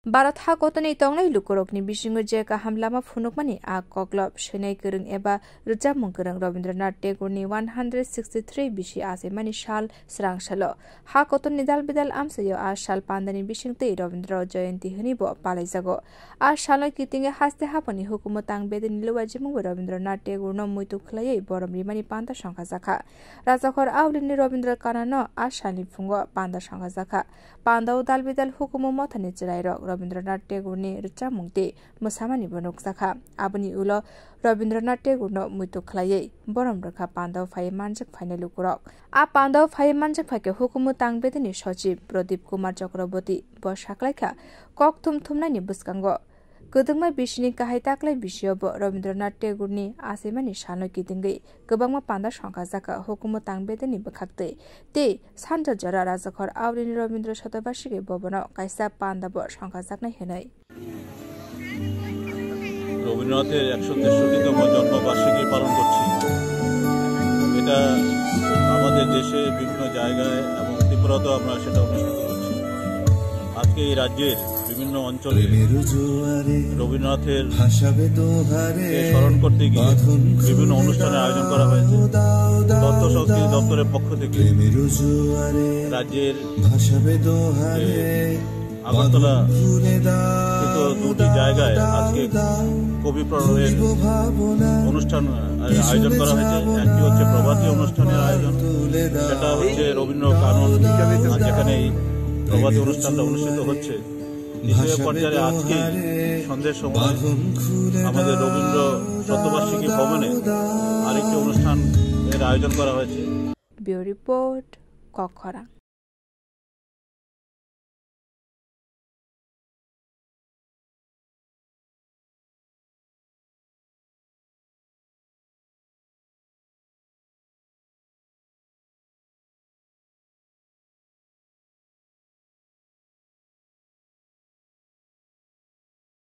भारत हाकतनि तंनाय लुकरकनि बिसिङो जेका हामलामा फुनुकमानि आ कग्लब सैनाय गोरों एबा रोजाबमुं गोरों रवीन्द्रनाथ टेगरनि 163 बिसि आसेमानि साल स्रांसाल हाकतनि दाल बेदाल आमसायो आ साल पान्दानि बिसिंतै रवीन्द्र जयन्ती हनिबो पालायजागो आ साल कितिङे हास्ते हापनि हुकुमत आं बेदनि लुवाजिमुंबो रवीन्द्रनाथ टेगरनो मुइतु खलायै बरमरिमानि पान्दा संखा जाखा राजाखर आवलिनि रवीन्द्र कानानो आ सालनि फुंगो पान्दा संखा जाखा पान्दाव दाल बेदाल हुकुम मथनि चिरायरक रवीन्द्रनाथ टेगरनि रोजाबमुंते मोसामानि बनक जाखा आबनि उलो रवीन्द्रनाथ टेगरनो मुइतु खलायै बरम रखा पान्दाव फाय मानजक फाइने लुकुरक आ पान्दाव फाय मानजक फायके हुकुमत आं बेदनि सचिव प्रदीप कुमार चक्रवर्ती ब साख्लायखा कक थुमथुमनायनि बुस्कांगो गोदोंमा बिसिनि गाहाय ताक्लाय बिसियावबो रवीन्द्रनाथ टेगरनि आसेमानि सानो किदिंगै गोबांमा पान्दा संखा जाखा हुकुमत आं बेदनि बखाक्तै ते सानजा जरा राजाखर आवलिनि रवीन्द्र शतबार्षिकी भवन कायसा पान्दाबो संखा जाकनाय हेनाय রবীন্দ্রনাথের 163তম জন্মবার্ষিকী পালন করছি। এটা আমাদের দেশে বিভিন্ন জায়গায় এবং ত্রিপুরাতেও আমরা সেটা অনুষ্ঠিত করছি। আজকে এই রাজ্যের বিভিন্ন অঞ্চলে রবীন্দ্রনাথের স্মরণ করতে গিয়ে বিভিন্ন অনুষ্ঠানের আয়োজন করা হয়েছে। তথ্য সংস্কৃতি দপ্তরের পক্ষ থেকে রাজ্যের আগরতলা দুটি জায়গায় আজকে কবি প্রণয়ের অনুষ্ঠান আয়োজন করা হয়েছে। একটি হচ্ছে প্রভাতী অনুষ্ঠানের আয়োজন, সেটা হচ্ছে রবীন্দ্র কানন, যেখানে এই প্রভাতী অনুষ্ঠানটা অনুষ্ঠিত হচ্ছে। দ্বিতীয় পর্যায়ে আজকে সন্ধ্যের সময় আমাদের রবীন্দ্র শতবার্ষিকী ভবনে আরেকটি অনুষ্ঠান এর আয়োজন করা হয়েছে। Bureau report কখরা।